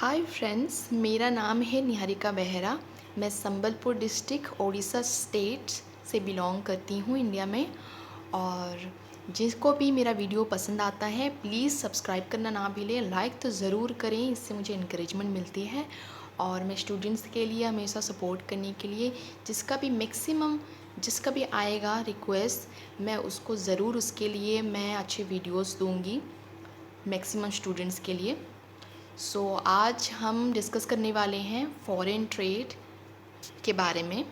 Hi friends, मेरा नाम है निहारिका बेहरा। मैं संबलपुर डिस्ट्रिक्ट उड़ीसा स्टेट से बिलोंग करती हूँ इंडिया में। और जिसको भी मेरा वीडियो पसंद आता है प्लीज़ सब्सक्राइब करना ना भूलें, लाइक तो ज़रूर करें, इससे मुझे इनकरेजमेंट मिलती है। और मैं स्टूडेंट्स के लिए हमेशा सपोर्ट करने के लिए जिसका भी आएगा रिक्वेस्ट, मैं उसको ज़रूर उसके लिए मैं अच्छे वीडियोस दूँगी मैक्सिमम स्टूडेंट्स के लिए। आज हम डिस्कस करने वाले हैं फॉरेन ट्रेड के बारे में।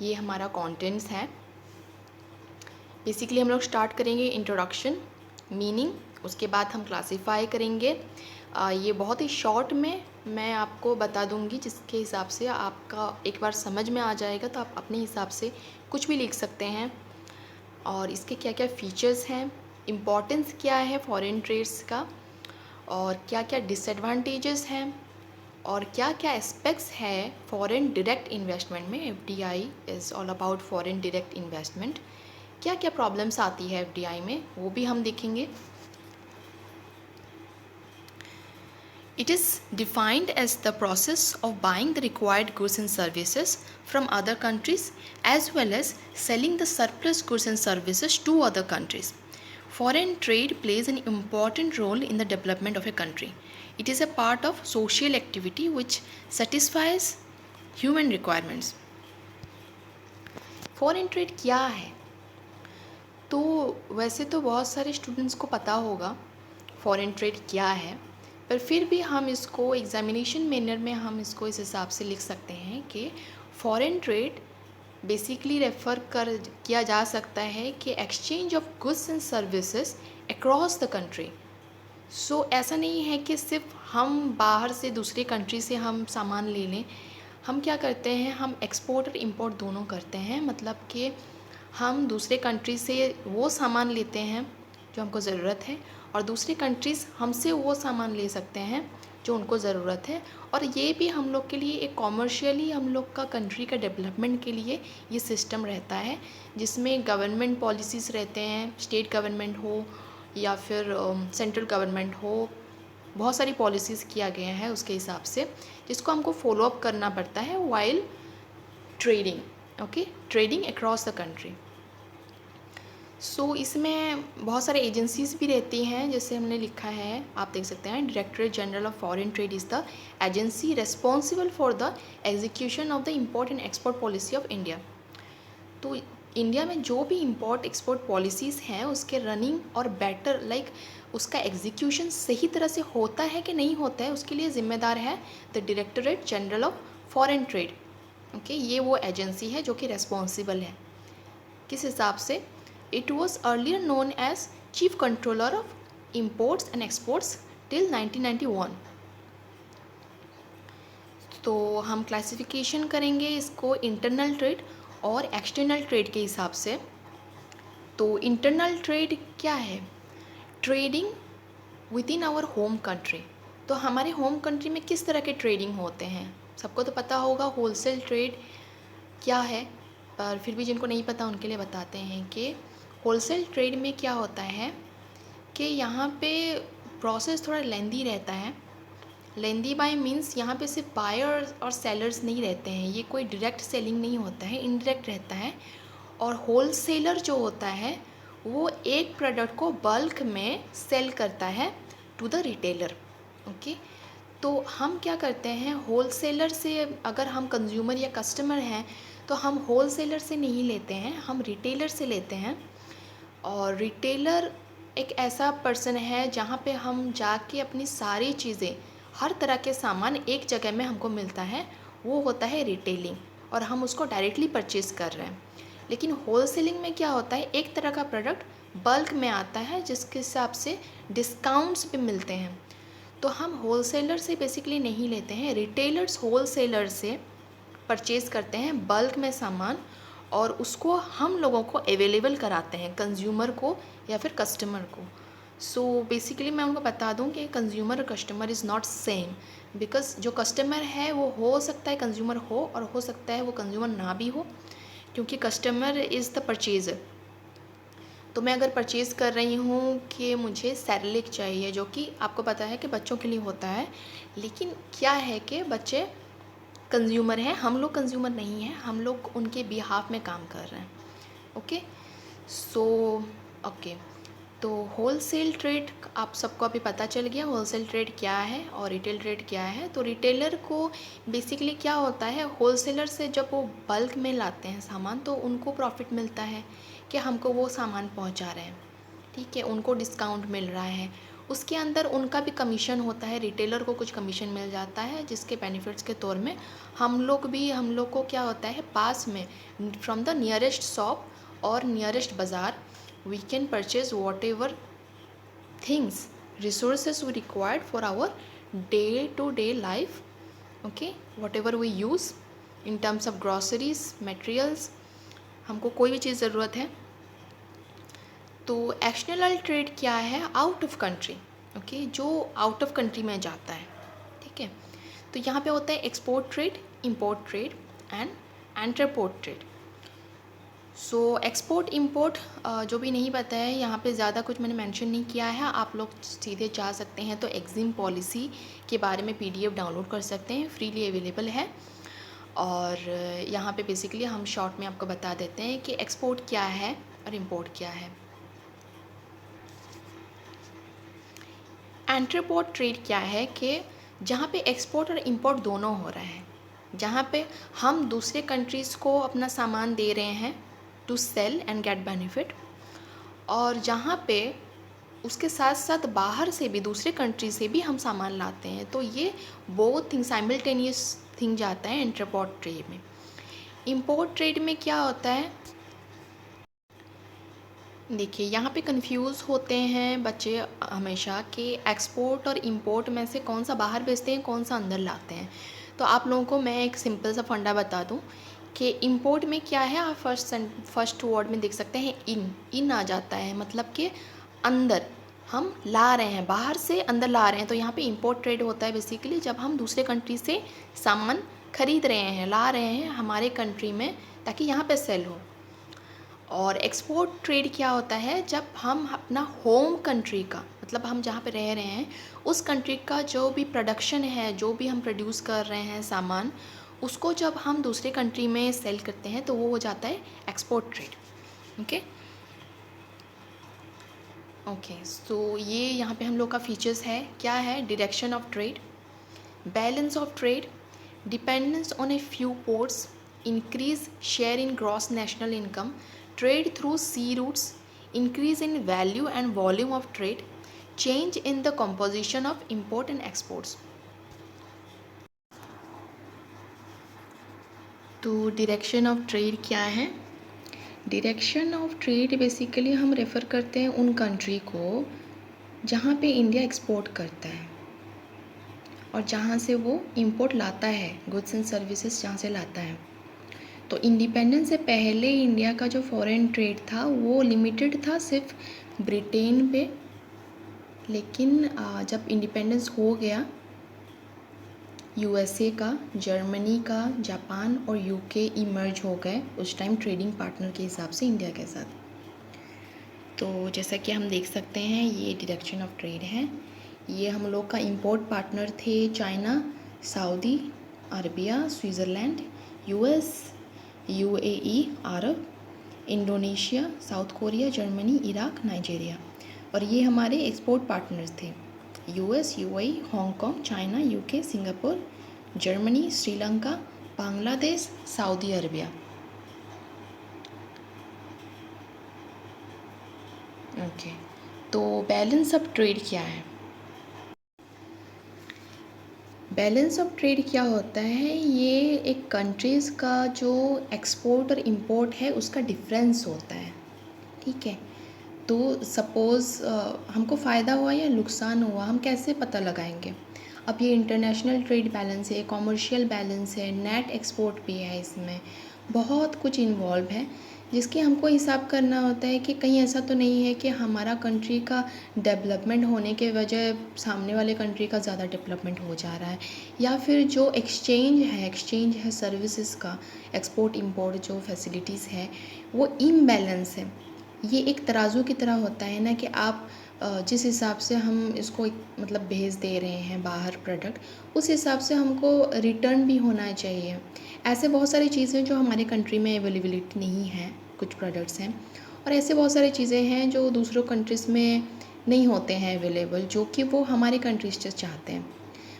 ये हमारा कंटेंट्स है। बेसिकली हम लोग स्टार्ट करेंगे इंट्रोडक्शन, मीनिंग, उसके बाद हम क्लासीफाई करेंगे। ये बहुत ही शॉर्ट में मैं आपको बता दूंगी, जिसके हिसाब से आपका एक बार समझ में आ जाएगा तो आप अपने हिसाब से कुछ भी लिख सकते हैं। और इसके क्या क्या फ़ीचर्स हैं, इम्पोर्टेंस क्या है फॉरेन ट्रेड्स का, और क्या क्या डिसएडवांटेजेस हैं, और क्या क्या एस्पेक्ट्स है फॉरेन डायरेक्ट इन्वेस्टमेंट में। FDI is all about foreign direct investment. क्या क्या प्रॉब्लम्स आती है एफडीआई में, वो भी हम देखेंगे। It is defined as the process of buying the required goods and services from other countries as well as selling the surplus goods and services to other countries. Foreign trade plays an important role in the development of a country. It is a part of social activity which satisfies human requirements. Foreign trade क्या है? तो वैसे तो बहुत सारे students को पता होगा फॉरेन ट्रेड क्या है, पर फिर भी हम इसको एग्जामिनेशन मैनर में हम इसको इस हिसाब से लिख सकते हैं कि फॉरेन ट्रेड बेसिकली रेफ़र किया जा सकता है कि exchange of goods and services across the country. ऐसा नहीं है कि सिर्फ हम बाहर से दूसरे कंट्री से हम सामान ले लें। हम क्या करते हैं, हम एक्सपोर्ट और इंपोर्ट दोनों करते हैं। मतलब कि हम दूसरे कंट्री से वो सामान लेते हैं जो हमको ज़रूरत है, और दूसरे कंट्रीज़ हमसे वो सामान ले सकते हैं जो उनको ज़रूरत है। और ये भी हम लोग के लिए एक कॉमर्शियली हम लोग का कंट्री का डेवलपमेंट के लिए ये सिस्टम रहता है, जिसमें गवर्नमेंट पॉलिसीज़ रहते हैं, स्टेट गवर्नमेंट हो या फिर सेंट्रल गवर्नमेंट हो, बहुत सारी पॉलिसीज़ किया गया है उसके हिसाब से, जिसको हमको फॉलो अप करना पड़ता है while trading. Trading across the country. इसमें बहुत सारे एजेंसीज़ भी रहती हैं, जैसे हमने लिखा है, आप देख सकते हैं, directorate general of foreign trade is the agency responsible for the execution of the import and export policy of India. तो इंडिया में जो भी इम्पोर्ट एक्सपोर्ट पॉलिसीज़ हैं उसके रनिंग और बेटर उसका एग्जीक्यूशन सही तरह से होता है कि नहीं होता है, उसके लिए ज़िम्मेदार है the directorate general of foreign trade. ये वो एजेंसी है जो कि रेस्पॉन्सिबल है। किस हिसाब से? It was earlier known as chief controller of imports and exports till 1991। तो हम क्लासिफिकेशन करेंगे इसको इंटरनल ट्रेड और एक्सटर्नल ट्रेड के हिसाब से। तो इंटरनल ट्रेड क्या है? Trading within our home country. तो हमारे होम कंट्री में किस तरह के ट्रेडिंग होते हैं, सबको तो पता होगा होलसेल ट्रेड क्या है, पर फिर भी जिनको नहीं पता उनके लिए बताते हैं कि होलसेल ट्रेड में क्या होता है कि यहाँ पे प्रोसेस थोड़ा लेंदी रहता है। लेंदी बाय मीन्स यहाँ पे सिर्फ बायर्स और सेलर्स नहीं रहते हैं, ये कोई डायरेक्ट सेलिंग नहीं होता है, इनडायरेक्ट रहता है। और होलसेलर जो होता है वो एक प्रोडक्ट को बल्क में सेल करता है टू द रिटेलर। तो हम क्या करते हैं, होलसेलर से अगर हम कंज्यूमर या कस्टमर हैं तो हम होलसेलर से नहीं लेते हैं, हम रिटेलर से लेते हैं। और रिटेलर एक ऐसा पर्सन है जहाँ पे हम जाके अपनी सारी चीज़ें, हर तरह के सामान एक जगह में हमको मिलता है, वो होता है रिटेलिंग, और हम उसको डायरेक्टली परचेज़ कर रहे हैं। लेकिन होलसेलिंग में क्या होता है, एक तरह का प्रोडक्ट बल्क में आता है जिसके हिसाब से डिस्काउंट्स भी मिलते हैं। तो हम होलसेलर से बेसिकली नहीं लेते हैं, रिटेलर्स होलसेलर से परचेज़ करते हैं बल्क में सामान, और उसको हम लोगों को अवेलेबल कराते हैं, कंज्यूमर को या फिर कस्टमर को। बेसिकली मैं उनको बता दूं कि कंज्यूमर और customer is not same, because जो कस्टमर है वो हो सकता है कंज्यूमर हो और हो सकता है वो कंज्यूमर ना भी हो, क्योंकि कस्टमर इज़ द परचेज़र। तो मैं अगर परचेज़ कर रही हूँ कि मुझे सेरेलिक चाहिए, जो कि आपको पता है कि बच्चों के लिए होता है, लेकिन क्या है कि बच्चे कंज्यूमर हैं, हम लोग कंज्यूमर नहीं हैं, हम लोग उनके बिहाफ में काम कर रहे हैं। ओके, सो ओके, तो होलसेल ट्रेड आप सबको अभी पता चल गया होलसेल ट्रेड क्या है और रिटेल ट्रेड क्या है। तो रिटेलर को बेसिकली क्या होता है, होलसेलर से जब वो बल्क में लाते हैं सामान तो उनको प्रॉफिट मिलता है कि हमको वो सामान पहुंचा रहे हैं, ठीक है, उनको डिस्काउंट मिल रहा है, उसके अंदर उनका भी कमीशन होता है, रिटेलर को कुछ कमीशन मिल जाता है, जिसके बेनिफिट्स के तौर में हम लोग को क्या होता है, पास में फ्रॉम द नियरेस्ट शॉप और नियरेस्ट बाज़ार we can purchase whatever things resources we required for our day to day life. Okay, whatever we use in terms of groceries materials, हमको कोई भी चीज़ ज़रूरत है। तो एक्सटर्नल ट्रेड क्या है, आउट ऑफ कंट्री, ओके, जो आउट ऑफ कंट्री में जाता है, ठीक है। तो यहाँ पे होता है export trade, import trade and entrepot trade. So export import जो भी नहीं पता है, यहाँ पे ज़्यादा कुछ मैंने मेंशन नहीं किया है, आप लोग सीधे जा सकते हैं तो एक्जिम पॉलिसी के बारे में पीडीएफ डाउनलोड कर सकते हैं, फ्रीली अवेलेबल है। और यहाँ पे बेसिकली हम शॉर्ट में आपको बता देते हैं कि एक्सपोर्ट क्या है और इंपोर्ट क्या है। एंटरपोर्ट ट्रेड क्या है कि जहाँ पे एक्सपोर्ट और इंपोर्ट दोनों हो रहा है, जहाँ पे हम दूसरे कंट्रीज़ को अपना सामान दे रहे हैं to sell and get benefit, और जहाँ पे उसके साथ साथ बाहर से भी दूसरे कंट्री से भी हम सामान लाते हैं। तो ये बोथ थिंग साइमल्टेनियस थिंग जाता है इंटरपोर्ट ट्रेड में। इंपोर्ट ट्रेड में क्या होता है, देखिए यहाँ पे कंफ्यूज होते हैं बच्चे हमेशा कि एक्सपोर्ट और इंपोर्ट में से कौन सा बाहर भेजते हैं कौन सा अंदर लाते हैं। तो आप लोगों को मैं एक सिंपल सा फंडा बता दूं कि इंपोर्ट में क्या है, आप फर्स्ट वर्ड में देख सकते हैं इन आ जाता है, मतलब कि अंदर हम ला रहे हैं, बाहर से अंदर ला रहे हैं। तो यहाँ पे इंपोर्ट ट्रेड होता है बेसिकली जब हम दूसरे कंट्री से सामान खरीद रहे हैं, ला रहे हैं हमारे कंट्री में ताकि यहाँ पे सेल हो। और एक्सपोर्ट ट्रेड क्या होता है, जब हम अपना होम कंट्री का, मतलब हम जहाँ पे रह रहे हैं उस कंट्री का जो भी प्रोडक्शन है, जो भी हम प्रोड्यूस कर रहे हैं सामान, उसको जब हम दूसरे कंट्री में सेल करते हैं तो वो हो जाता है एक्सपोर्ट ट्रेड। ओके ओके, सो ये यहाँ पे हम लोग का फीचर्स है, क्या है, direction of trade, balance of trade, dependence on a few ports, increase share in gross national income, trade through sea routes, increase in value and volume of trade, change in the composition of import and exports। तो direction of trade क्या है, direction of trade basically हम refer करते हैं उन country को जहाँ पे इंडिया एक्सपोर्ट करता है और जहाँ से वो इंपोर्ट लाता है, गुड्स एंड सर्विसेज जहाँ से लाता है। तो इंडिपेंडेंस से पहले इंडिया का जो फॉरेन ट्रेड था वो लिमिटेड था सिर्फ ब्रिटेन पे, लेकिन जब इंडिपेंडेंस हो गया यूएसए का, जर्मनी का, जापान और यूके इमर्ज हो गए उस टाइम ट्रेडिंग पार्टनर के हिसाब से इंडिया के साथ। तो जैसा कि हम देख सकते हैं ये डायरेक्शन ऑफ ट्रेड है। ये हम लोग का इंपोर्ट पार्टनर थे China, Saudi Arabia, Switzerland, US, UAE, Arab, Indonesia, South Korea, Germany, Iraq, Nigeria. और ये हमारे एक्सपोर्ट पार्टनर्स थे, US, UAE, Hong Kong, China, UK, Singapore, Germany, Sri Lanka, Bangladesh, Saudi Arabia. Okay, तो बैलेंस ऑफ ट्रेड क्या है, बैलेंस ऑफ ट्रेड क्या होता है, ये एक कंट्रीज़ का जो एक्सपोर्ट और इंपोर्ट है उसका डिफरेंस होता है, ठीक है। तो सपोज़ हमको फ़ायदा हुआ या नुकसान हुआ, हम कैसे पता लगाएंगे। अब ये इंटरनेशनल ट्रेड बैलेंस है, कॉमर्शियल बैलेंस है, नेट एक्सपोर्ट भी है, इसमें बहुत कुछ इन्वॉल्व है जिसके हमको हिसाब करना होता है कि कहीं ऐसा तो नहीं है कि हमारा कंट्री का डेवलपमेंट होने के वजह सामने वाले कंट्री का ज़्यादा डेवलपमेंट हो जा रहा है, या फिर जो एक्सचेंज है सर्विसेज का, एक्सपोर्ट इंपोर्ट जो फैसिलिटीज़ है वो इम्बैलेंस है, ये एक तराजू की तरह होता है ना, कि आप जिस हिसाब से हम इसको मतलब भेज दे रहे हैं बाहर प्रोडक्ट, उस हिसाब से हमको रिटर्न भी होना चाहिए। ऐसे बहुत सारी चीज़ें जो हमारे कंट्री में अवेलेबिलिटी नहीं है, कुछ प्रोडक्ट्स हैं, और ऐसे बहुत सारी चीज़ें हैं जो दूसरों कंट्रीज़ में नहीं होते हैं अवेलेबल, जो कि वो हमारे कंट्रीज से चाहते हैं।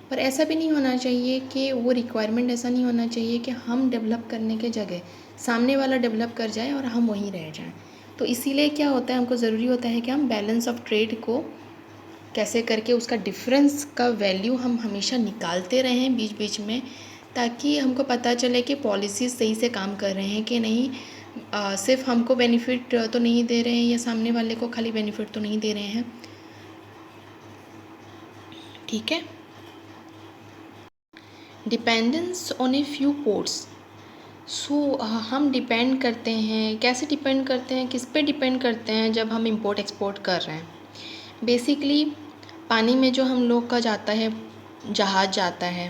पर ऐसा भी नहीं होना चाहिए कि वो रिक्वायरमेंट ऐसा नहीं होना चाहिए कि हम डेवलप करने के जगह सामने वाला डेवलप कर जाए और हम वहीं रह जाएं। तो इसीलिए क्या होता है, हमको ज़रूरी होता है कि हम बैलेंस ऑफ ट्रेड को कैसे करके उसका डिफरेंस का वैल्यू हम हमेशा निकालते रहें बीच बीच में, ताकि हमको पता चले कि पॉलिसीज़ सही से काम कर रहे हैं कि नहीं। सिर्फ हमको बेनिफिट तो नहीं दे रहे हैं, या सामने वाले को खाली बेनिफिट तो नहीं दे रहे हैं। ठीक है। Dependence on a few ports. So हम डिपेंड करते हैं, कैसे डिपेंड करते हैं, किस पे डिपेंड करते हैं जब हम इंपोर्ट एक्सपोर्ट कर रहे हैं। बेसिकली पानी में जो हम लोग का जाता है, जहाज़ जाता है,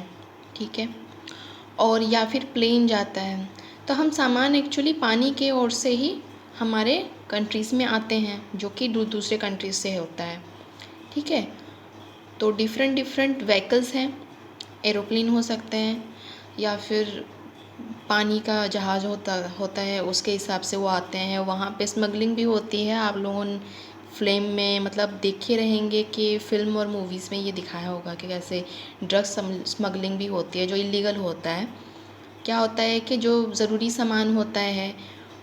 ठीक है, और या फिर प्लेन जाता है, तो हम सामान एक्चुअली पानी के ओर से ही हमारे कंट्रीज़ में आते हैं, जो कि दूसरे कंट्रीज़ से होता है। ठीक है। तो डिफरेंट डिफरेंट व्हीकल्स हैं, एरोप्लेन हो सकते हैं, या फिर पानी का जहाज़ होता है, उसके हिसाब से वो आते हैं। वहाँ पे स्मगलिंग भी होती है। आप लोगों फ्लेम में मतलब देखे रहेंगे कि फ़िल्म और मूवीज़ में ये दिखाया होगा कि कैसे ड्रग्स स्मगलिंग भी होती है, जो इलीगल होता है। क्या होता है कि जो ज़रूरी सामान होता है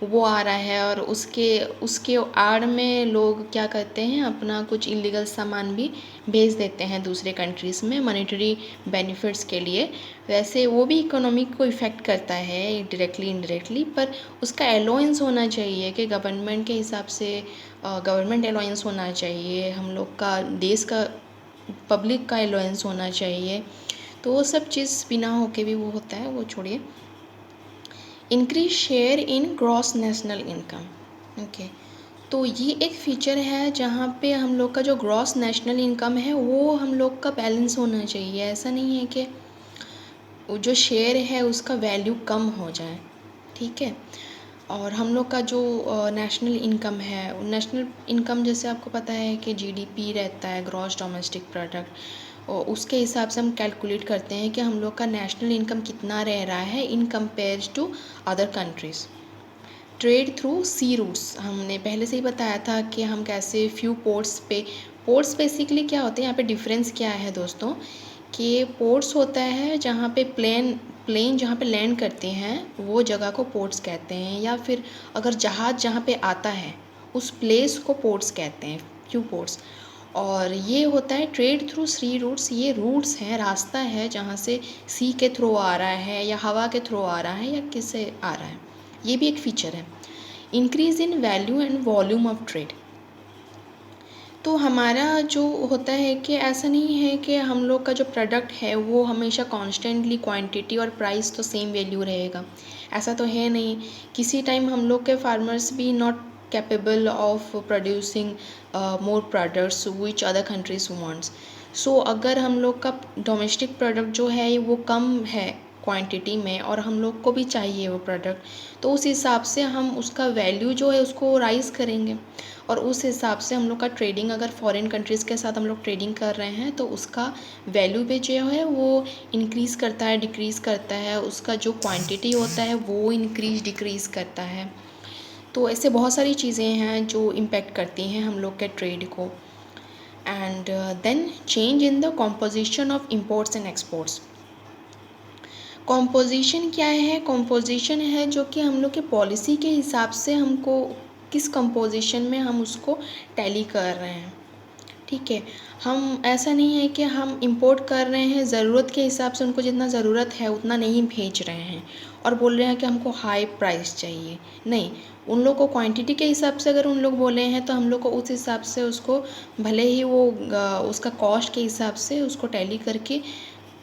वो आ रहा है, और उसके उसके आड़ में लोग क्या करते हैं, अपना कुछ इलीगल सामान भी भेज देते हैं दूसरे कंट्रीज़ में मॉनेटरी बेनिफिट्स के लिए। वैसे वो भी इकोनॉमी को इफ़ेक्ट करता है डायरेक्टली इनडायरेक्टली, पर उसका अलाउंस होना चाहिए कि गवर्नमेंट के हिसाब से गवर्नमेंट अलाउंस होना चाहिए, हम लोग का देश का पब्लिक का अलाउंस होना चाहिए। तो वो सब चीज़ बिना होके भी वो होता है, वो छोड़िए। Increase share in gross national income. Okay, तो ये एक फ़ीचर है जहाँ पे हम लोग का जो ग्रॉस नेशनल इनकम है वो हम लोग का बैलेंस होना चाहिए। ऐसा नहीं है कि जो शेयर है उसका वैल्यू कम हो जाए। ठीक है। और हम लोग का जो नेशनल इनकम है, नेशनल इनकम जैसे आपको पता है कि जीडीपी रहता है, ग्रॉस डोमेस्टिक प्रोडक्ट, और उसके हिसाब से हम कैलकुलेट करते हैं कि हम लोग का नेशनल इनकम कितना रह रहा है in compare to other countries. Trade through sea routes, हमने पहले से ही बताया था कि हम कैसे फ्यू पोर्ट्स बेसिकली क्या होते हैं, यहाँ पे डिफरेंस क्या है दोस्तों, कि पोर्ट्स होता है जहाँ पे प्लेन जहाँ पे लैंड करते हैं वो जगह को पोर्ट्स कहते हैं, या फिर अगर जहाज़ जहाँ पे आता है उस प्लेस को पोर्ट्स कहते हैं, फ्यू पोर्ट्स। और ये होता है ट्रेड थ्रू सी रूट्स, ये रूट्स हैं, रास्ता है जहाँ से सी के थ्रू आ रहा है, या हवा के थ्रू आ रहा है, या किससे आ रहा है। ये भी एक फ़ीचर है। Increase in value and volume of trade. तो हमारा जो होता है कि ऐसा नहीं है कि हम लोग का जो प्रोडक्ट है वो हमेशा कॉन्स्टेंटली क्वांटिटी और प्राइस तो सेम वैल्यू रहेगा, ऐसा तो है नहीं। किसी टाइम हम लोग के फार्मर्स भी not capable of producing more products which other countries wants. So अगर हम लोग का डोमेस्टिक प्रोडक्ट जो है वो कम है क्वांटिटी में, और हम लोग को भी चाहिए वो प्रोडक्ट, तो उस हिसाब से हम उसका वैल्यू जो है उसको राइज़ करेंगे, और उस हिसाब से हम लोग का ट्रेडिंग, अगर फॉरेन कंट्रीज़ के साथ हम लोग ट्रेडिंग कर रहे हैं तो उसका वैल्यू भी जो है वो इंक्रीज़ करता है, डिक्रीज़ करता है, उसका जो क्वांटिटी होता है वो इंक्रीज़ डिक्रीज़ करता है। तो ऐसे बहुत सारी चीज़ें हैं जो इम्पेक्ट करती हैं हम लोग के ट्रेड को। And then change in the composition of imports and exports. Composition क्या है? कॉम्पोजिशन है जो कि हम लोग के पॉलिसी के हिसाब से हमको किस कंपोजिशन में हम उसको टैली कर रहे हैं। ठीक है। हम ऐसा नहीं है कि हम इंपोर्ट कर रहे हैं ज़रूरत के हिसाब से, उनको जितना ज़रूरत है उतना नहीं भेज रहे हैं और बोल रहे हैं कि हमको हाई प्राइस चाहिए। नहीं, उन लोग को क्वांटिटी के हिसाब से अगर उन लोग बोले हैं तो हम लोग को उस हिसाब से उसको, भले ही वो उसका कॉस्ट के हिसाब से उसको टैली करके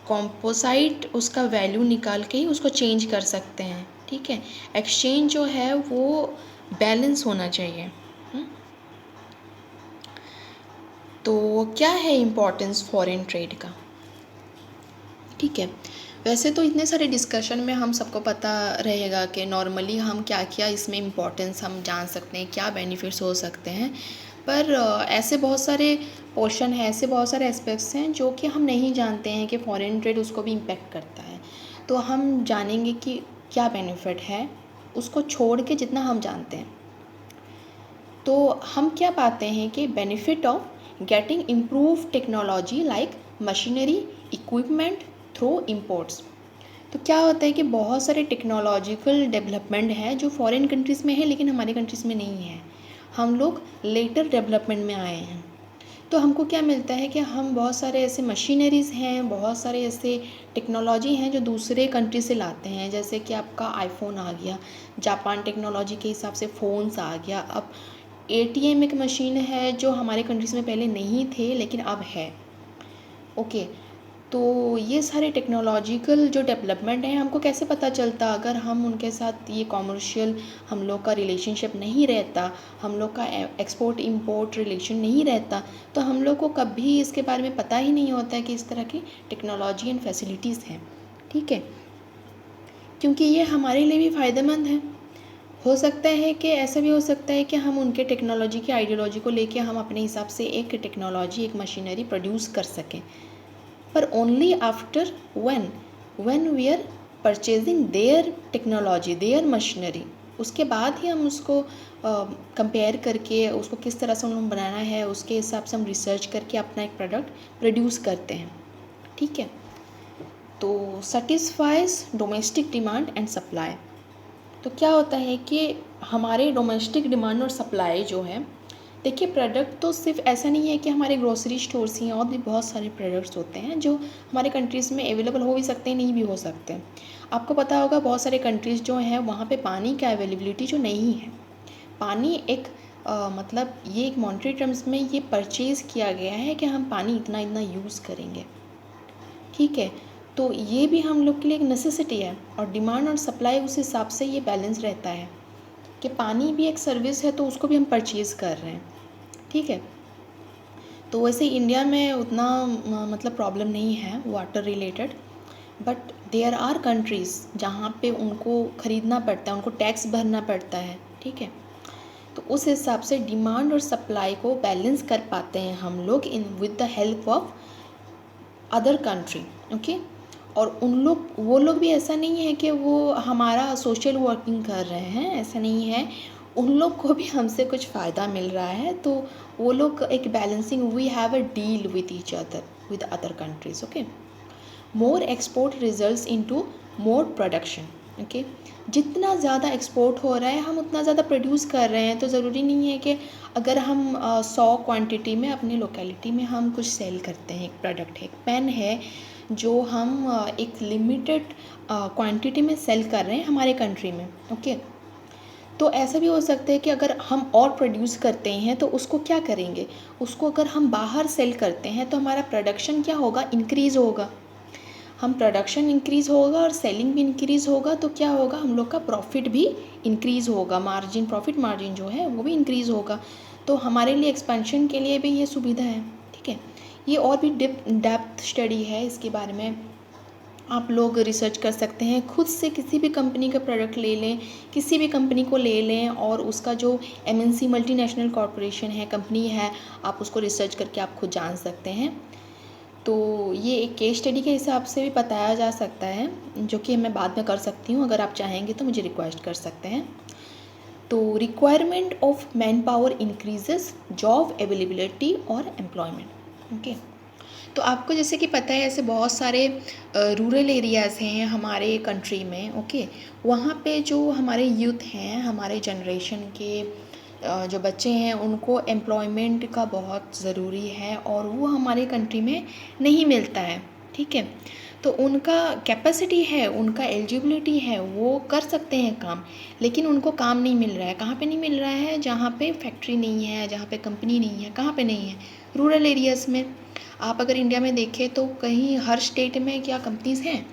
कॉम्पोसाइट उसका वैल्यू निकाल के ही उसको चेंज कर सकते हैं। ठीक है। एक्सचेंज जो है वो बैलेंस होना चाहिए। तो क्या है इम्पोर्टेंस फॉरेन ट्रेड का? ठीक है। वैसे तो इतने सारे डिस्कशन में हम सबको पता रहेगा कि नॉर्मली हम क्या क्या इसमें इम्पोर्टेंस हम जान सकते हैं, क्या बेनिफिट्स हो सकते हैं। पर ऐसे बहुत सारे पोर्शन हैं, ऐसे बहुत सारे एस्पेक्ट्स हैं जो कि हम नहीं जानते हैं कि फॉरेन ट्रेड उसको भी इम्पेक्ट करता है। तो हम जानेंगे कि क्या बेनिफिट है उसको छोड़ के जितना हम जानते हैं। तो हम क्या पाते हैं कि benefit of getting improve technology like machinery equipment through imports. तो क्या होता है कि बहुत सारे टेक्नोलॉजिकल डेवलपमेंट है जो फॉरेन कंट्रीज़ में है लेकिन हमारे कंट्रीज़ में नहीं है। हम लोग लेटर डेवलपमेंट में आए हैं। तो हमको क्या मिलता है कि हम बहुत सारे ऐसे मशीनरीज़ हैं, बहुत सारे ऐसे टेक्नोलॉजी हैं जो दूसरे कंट्री से लाते हैं। जैसे कि आपका आईफोन आ गया, जापान टेक्नोलॉजी के हिसाब से फ़ोन्स आ गया। अब एटीएम एक मशीन है जो हमारे कंट्रीज़ में पहले नहीं थे लेकिन अब है। ओके, तो ये सारे टेक्नोलॉजिकल जो डेवलपमेंट है हमको कैसे पता चलता अगर हम उनके साथ ये कॉमर्शियल हम लोग का रिलेशनशिप नहीं रहता, हम लोग का एक्सपोर्ट इंपोर्ट रिलेशन नहीं रहता, तो हम लोग को कभी इसके बारे में पता ही नहीं होता है कि इस तरह की टेक्नोलॉजी एंड फैसिलिटीज़ हैं। ठीक है, क्योंकि ये हमारे लिए भी फ़ायदेमंद है। हो सकता है कि ऐसा भी हो सकता है कि हम उनके टेक्नोलॉजी की आइडियोलॉजी को लेके हम अपने हिसाब से एक टेक्नोलॉजी, एक मशीनरी प्रोड्यूस कर सकें, पर only after when we are purchasing their technology, their machinery. उसके बाद ही हम उसको कंपेयर करके उसको किस तरह से उन्होंने बनाना है उसके हिसाब से हम रिसर्च करके अपना एक प्रोडक्ट प्रोड्यूस करते हैं। ठीक है, तो satisfies domestic demand and supply. तो क्या होता है कि हमारे डोमेस्टिक डिमांड और सप्लाई जो है, देखिए प्रोडक्ट तो सिर्फ ऐसा नहीं है कि हमारे ग्रोसरी स्टोर्स ही हैं, और भी बहुत सारे प्रोडक्ट्स होते हैं जो हमारे कंट्रीज़ में अवेलेबल हो भी सकते हैं, नहीं भी हो सकते हैं। आपको पता होगा बहुत सारे कंट्रीज़ जो हैं वहाँ पे पानी का अवेलेबिलिटी जो नहीं है। पानी एक मतलब ये एक मॉनेटरी टर्म्स में ये परचेज़ किया गया है कि हम पानी इतना इतना यूज़ करेंगे। ठीक है, तो ये भी हम लोग के लिए एक नेसेसिटी है, और डिमांड और सप्लाई उस हिसाब से ये बैलेंस रहता है कि पानी भी एक सर्विस है तो उसको भी हम परचेज़ कर रहे हैं। ठीक है, तो वैसे इंडिया में उतना मतलब प्रॉब्लम नहीं है water related, but there are countries जहाँ पे उनको ख़रीदना पड़ता है, उनको टैक्स भरना पड़ता है। ठीक है, तो उस हिसाब से डिमांड और सप्लाई को बैलेंस कर पाते हैं हम लोग in with the help of other country. Okay, और वो लोग भी ऐसा नहीं है कि वो हमारा सोशल वर्किंग कर रहे हैं, ऐसा नहीं है। उन लोग को भी हमसे कुछ फ़ायदा मिल रहा है, तो वो लोग एक balancing, we have a deal with each other with other countries. Okay, more export results into more production. Okay, जितना ज़्यादा एक्सपोर्ट हो रहा है हम उतना ज़्यादा प्रोड्यूस कर रहे हैं। तो ज़रूरी नहीं है कि अगर हम 100 क्वांटिटी में अपनी लोकेलिटी में हम कुछ सेल करते हैं, एक प्रोडक्ट है, एक पेन है जो हम एक लिमिटेड क्वांटिटी में सेल कर रहे हैं हमारे कंट्री में। ओके, तो ऐसा भी हो सकता है कि अगर हम और प्रोड्यूस करते हैं तो उसको क्या करेंगे, उसको अगर हम बाहर सेल करते हैं तो हमारा प्रोडक्शन क्या होगा, इंक्रीज़ होगा। हम प्रोडक्शन इंक्रीज़ होगा और सेलिंग भी इंक्रीज़ होगा, तो क्या होगा, हम लोग का प्रॉफिट भी इंक्रीज़ होगा, मार्जिन, प्रॉफिट मार्जिन जो है वो भी इंक्रीज़ होगा। तो हमारे लिए एक्सपेंशन के लिए भी ये सुविधा है। ठीक है, ये और भी डेप्थ स्टडी है, इसके बारे में आप लोग रिसर्च कर सकते हैं। खुद से किसी भी कंपनी का प्रोडक्ट ले लें, किसी भी कंपनी को ले लें और उसका जो एमएनसी मल्टीनेशनल कॉरपोरेशन है, कंपनी है, आप उसको रिसर्च करके आप खुद जान सकते हैं। तो ये एक केस स्टडी के हिसाब से भी बताया जा सकता है, जो कि मैं बाद में कर सकती हूँ, अगर आप चाहेंगे तो मुझे रिक्वेस्ट कर सकते हैं। तो requirement of man power increases job availability और एम्प्लॉयमेंट। ओके, तो आपको जैसे कि पता है ऐसे बहुत सारे रूरल एरियाज़ हैं हमारे कंट्री में। ओके, वहाँ पे जो हमारे यूथ हैं, हमारे जनरेशन के जो बच्चे हैं, उनको एम्प्लॉयमेंट का बहुत ज़रूरी है और वो हमारे कंट्री में नहीं मिलता है। ठीक है, तो उनका कैपेसिटी है, उनका एलिजिबिलिटी है, वो कर सकते हैं काम, लेकिन उनको काम नहीं मिल रहा है। कहाँ पे नहीं मिल रहा है, जहाँ पे फैक्ट्री नहीं है, जहाँ पे कंपनी नहीं है, कहाँ पे नहीं है, रूरल एरियाज़ में। आप अगर इंडिया में देखें तो कहीं हर स्टेट में क्या कंपनीज़ हैं,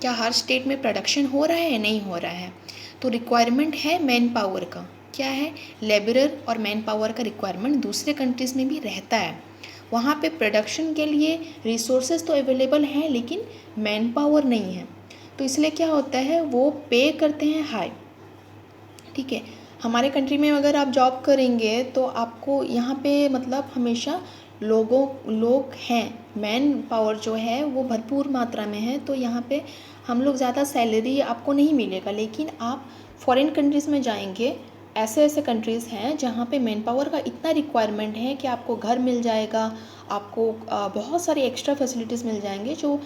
क्या हर स्टेट में प्रोडक्शन हो रहा है, नहीं हो रहा है। तो रिक्वायरमेंट है मैन पावर का, क्या है, लेबरर और मैन पावर का रिक्वायरमेंट दूसरे कंट्रीज़ में भी रहता है। वहाँ पे प्रोडक्शन के लिए रिसोर्सेज तो अवेलेबल हैं लेकिन मैन पावर नहीं है, तो इसलिए क्या होता है वो पे करते हैं हाई। ठीक है, हमारे कंट्री में अगर आप जॉब करेंगे तो आपको यहाँ पे मतलब हमेशा लोग हैं, मैन पावर जो है वो भरपूर मात्रा में है, तो यहाँ पे हम लोग ज़्यादा सैलरी आपको नहीं मिलेगा। लेकिन आप फॉरेन कंट्रीज़ में जाएंगे, ऐसे ऐसे कंट्रीज़ हैं जहाँ पे मैन पावर का इतना रिक्वायरमेंट है कि आपको घर मिल जाएगा, आपको बहुत सारी एक्स्ट्रा फैसिलिटीज़ मिल जाएंगे जो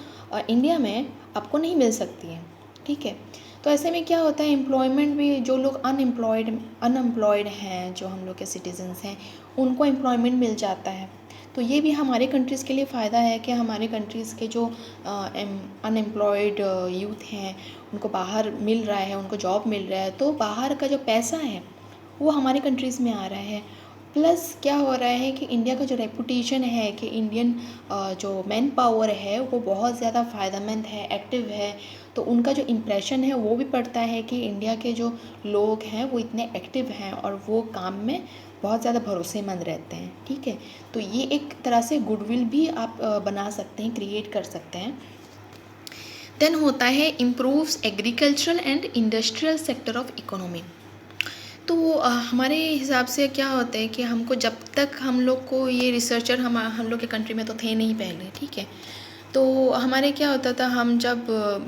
इंडिया में आपको नहीं मिल सकती हैं। ठीक है, तो ऐसे में क्या होता है एम्प्लॉयमेंट भी, जो लोग अनएम्प्लॉयड हैं, जो हम लोग के सिटीजन्स हैं, उनको एम्प्लॉयमेंट मिल जाता है। तो ये भी हमारे कंट्रीज़ के लिए फ़ायदा है कि हमारे कंट्रीज़ के जो अनएम्प्लॉयड यूथ हैं उनको बाहर मिल रहा है, उनको जॉब मिल रहा है, तो बाहर का जो पैसा है वो हमारे कंट्रीज़ में आ रहा है। प्लस क्या हो रहा है कि इंडिया का जो रेपुटेशन है कि इंडियन जो मैन पावर है वो बहुत ज़्यादा फ़ायदेमंद है, एक्टिव है, तो उनका जो इम्प्रेशन है वो भी पड़ता है कि इंडिया के जो लोग हैं वो इतने एक्टिव हैं और वो काम में बहुत ज़्यादा भरोसेमंद रहते हैं। ठीक है, तो ये एक तरह से गुडविल भी आप बना सकते हैं, क्रिएट कर सकते हैं। देन होता है improves agricultural and industrial sector of economy. तो हमारे हिसाब से क्या होता है कि हमको, जब तक हम लोग को ये रिसर्चर हम लोग के कंट्री में तो थे नहीं पहले, ठीक है, तो हमारे क्या होता था, हम जब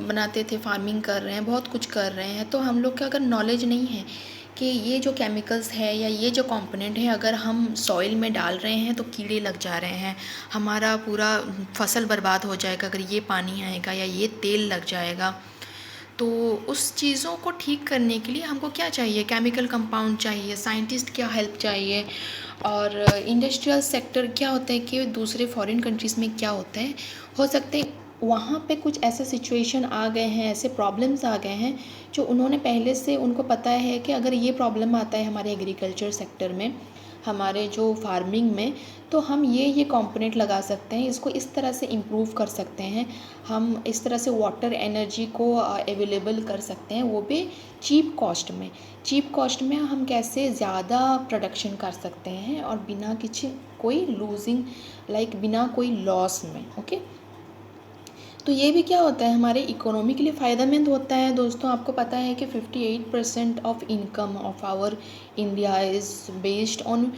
बनाते थे, फार्मिंग कर रहे हैं, बहुत कुछ कर रहे हैं, तो हम लोग का अगर नॉलेज नहीं है कि ये जो केमिकल्स है या ये जो कंपोनेंट है अगर हम सॉइल में डाल रहे हैं तो कीड़े लग जा रहे हैं, हमारा पूरा फसल बर्बाद हो जाएगा, अगर ये पानी आएगा या ये तेल लग जाएगा, तो उस चीज़ों को ठीक करने के लिए हमको क्या चाहिए, केमिकल कंपाउंड चाहिए, साइंटिस्ट क्या हेल्प चाहिए। और इंडस्ट्रियल सेक्टर क्या होता है कि दूसरे फॉरेन कंट्रीज़ में क्या होता है, हो सकते वहाँ पे कुछ ऐसे सिचुएशन आ गए हैं, ऐसे प्रॉब्लम्स आ गए हैं जो उन्होंने पहले से, उनको पता है कि अगर ये प्रॉब्लम आता है हमारे एग्रीकल्चर सेक्टर में, हमारे जो फार्मिंग में, तो हम ये कंपोनेंट लगा सकते हैं, इसको इस तरह से इम्प्रूव कर सकते हैं, हम इस तरह से वाटर एनर्जी को अवेलेबल कर सकते हैं, वो भी चीप कॉस्ट में हम कैसे ज़्यादा प्रोडक्शन कर सकते हैं और बिना किसी कोई लूजिंग, बिना कोई लॉस में। ओके, तो ये भी क्या होता है हमारे इकोनॉमी के लिए फ़ायदेमंद होता है। दोस्तों, आपको पता है कि 58% of income of our India is based on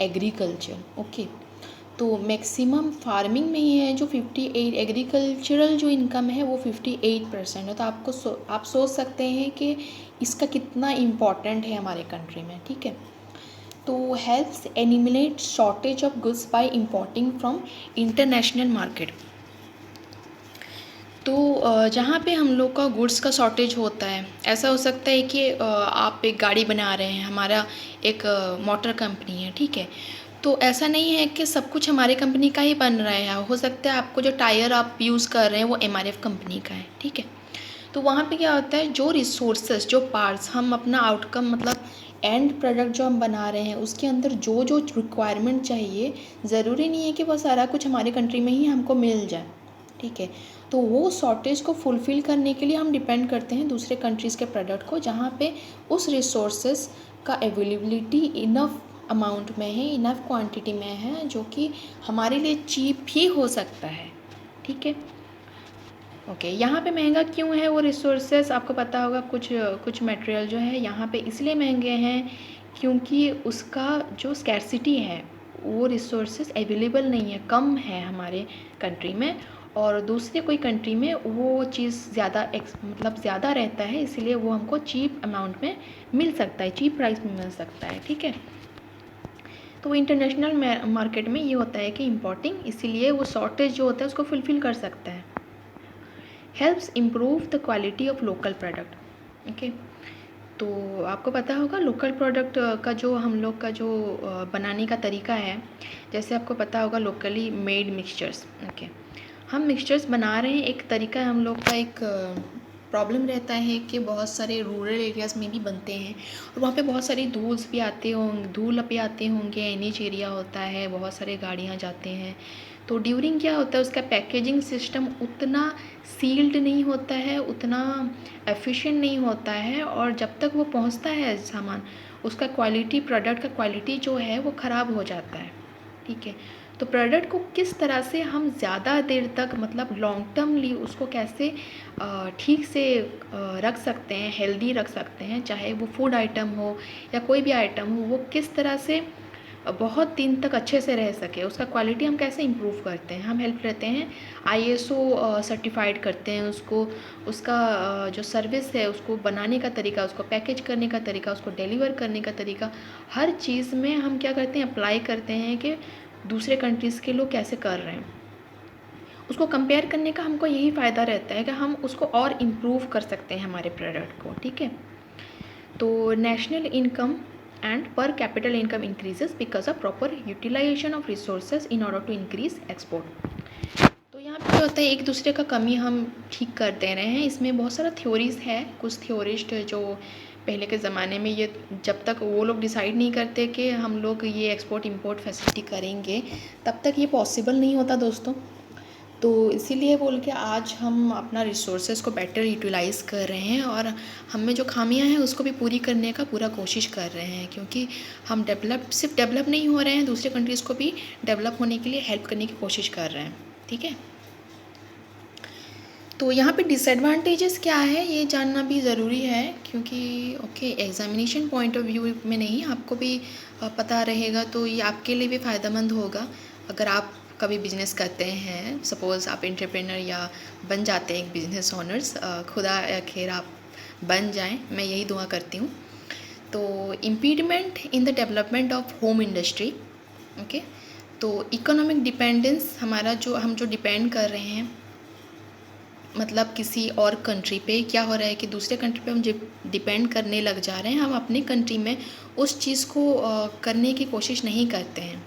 agriculture. Okay, तो मैक्सिमम फार्मिंग में ही है, जो 58 एग्रीकल्चरल जो इनकम है वो 58% है। तो आप सोच सकते हैं कि इसका कितना इम्पॉर्टेंट है हमारे कंट्री में। ठीक है, तो helps eliminate shortage of goods by importing from international market. तो जहाँ पे हम लोग का गुड्स का शॉर्टेज होता है, ऐसा हो सकता है कि आप एक गाड़ी बना रहे हैं, हमारा एक मोटर कंपनी है, ठीक है, तो ऐसा नहीं है कि सब कुछ हमारे कंपनी का ही बन रहा है, हो सकता है आपको जो टायर आप यूज़ कर रहे हैं वो MRF कंपनी का है। ठीक है, तो वहाँ पे क्या होता है, जो रिसोर्सेज, जो पार्ट्स हम अपना आउटकम मतलब एंड प्रोडक्ट जो हम बना रहे हैं उसके अंदर जो जो रिक्वायरमेंट चाहिए, ज़रूरी नहीं है कि वो सारा कुछ हमारे कंट्री में ही हमको मिल जाए। ठीक है, तो वो शॉर्टेज को फुलफ़िल करने के लिए हम डिपेंड करते हैं दूसरे कंट्रीज़ के प्रोडक्ट को, जहाँ पे उस रिसोर्सेज का अवेलेबिलिटी इनफ अमाउंट में है, इनफ क्वांटिटी में है, जो कि हमारे लिए चीप ही हो सकता है। ठीक है, ओके, यहाँ पे महंगा क्यों है वो रिसोर्सेज, आपको पता होगा, कुछ मटेरियल जो है यहाँ पे इसलिए महंगे हैं क्योंकि उसका जो स्कैर्सिटी है, वो रिसोर्सेज अवेलेबल नहीं है, कम है हमारे कंट्री में, और दूसरे कोई कंट्री में वो चीज़ ज़्यादा ज़्यादा रहता है, इसलिए वो हमको चीप अमाउंट में मिल सकता है, चीप प्राइस में मिल सकता है। ठीक है, तो इंटरनेशनल मार्केट में ये होता है कि इम्पोर्टिंग, इसीलिए वो शॉर्टेज जो होता है उसको फुलफ़िल कर सकता है। Helps improve the quality of local product. Okay, तो आपको पता होगा लोकल प्रोडक्ट का जो हम लोग का जो बनाने का तरीका है, जैसे आपको पता होगा लोकली मेड मिक्सचर्स। ओके, हम मिक्सचर्स बना रहे हैं, एक तरीका है हम लोग का, एक प्रॉब्लम रहता है कि बहुत सारे रूरल एरियाज़ में भी बनते हैं और वहाँ पे बहुत सारी धूल भी आते होंगे, एनएच एरिया होता है, बहुत सारे गाड़ियाँ जाते हैं, तो ड्यूरिंग क्या होता है उसका पैकेजिंग सिस्टम उतना सील्ड नहीं होता है, उतना एफिशिएंट नहीं होता है, और जब तक वो पहुंचता है सामान, उसका क्वालिटी, प्रोडक्ट का क्वालिटी जो है वो ख़राब हो जाता है। ठीक है, तो प्रोडक्ट को किस तरह से हम ज़्यादा देर तक मतलब लॉन्ग टर्मली उसको कैसे ठीक से रख सकते हैं, हेल्दी रख सकते हैं, चाहे वो फूड आइटम हो या कोई भी आइटम हो, वो किस तरह से बहुत दिन तक अच्छे से रह सके, उसका क्वालिटी हम कैसे इम्प्रूव करते हैं। हम हेल्प लेते हैं, ISO सर्टिफाइड करते हैं उसको, उसका जो सर्विस है उसको बनाने का तरीका, उसको पैकेज करने का तरीका, उसको डिलीवर करने का तरीका, हर चीज़ में हम क्या करते हैं, अप्लाई करते हैं कि दूसरे कंट्रीज़ के लोग कैसे कर रहे हैं। उसको कंपेयर करने का हमको यही फ़ायदा रहता है कि हम उसको और इम्प्रूव कर सकते हैं हमारे प्रोडक्ट को, ठीक है। तो national income and per capita income increases because of proper utilization of resources in order to increase export. तो यहाँ पे क्या होता है, एक दूसरे का कमी हम ठीक कर दे रहे हैं। इसमें बहुत सारा थ्योरीज़ है, कुछ थ्योरिस्ट जो पहले के ज़माने में, ये जब तक वो लोग डिसाइड नहीं करते कि हम लोग ये एक्सपोर्ट इंपोर्ट फैसिलिटी करेंगे, तब तक ये पॉसिबल नहीं होता दोस्तों। तो इसीलिए बोल के आज हम अपना रिसोर्सेज को बेटर यूटिलाइज़ कर रहे हैं और हम में जो खामियां हैं उसको भी पूरी करने का पूरा कोशिश कर रहे हैं, क्योंकि हम सिर्फ डेवलप नहीं हो रहे हैं, दूसरे कंट्रीज़ को भी डेवलप होने के लिए हेल्प करने की कोशिश कर रहे हैं, ठीक है। तो यहाँ पे डिसएडवांटेजेस क्या है ये जानना भी ज़रूरी है, क्योंकि okay examination point of view में नहीं, आपको भी पता रहेगा तो ये आपके लिए भी फ़ायदेमंद होगा। अगर आप कभी बिजनेस करते हैं, सपोज़ आप एंटरप्रेनर या बन जाते हैं एक बिजनेस ओनर्स, खुदा खैर आप बन जाएं, मैं यही दुआ करती हूँ। तो impediment in the development of home industry, okay. तो इकोनॉमिक डिपेंडेंस, हमारा हम जो डिपेंड कर रहे हैं मतलब किसी और कंट्री पे, क्या हो रहा है कि दूसरे कंट्री पे हम डिपेंड करने लग जा रहे हैं, हम अपने कंट्री में उस चीज़ को करने की कोशिश नहीं करते हैं।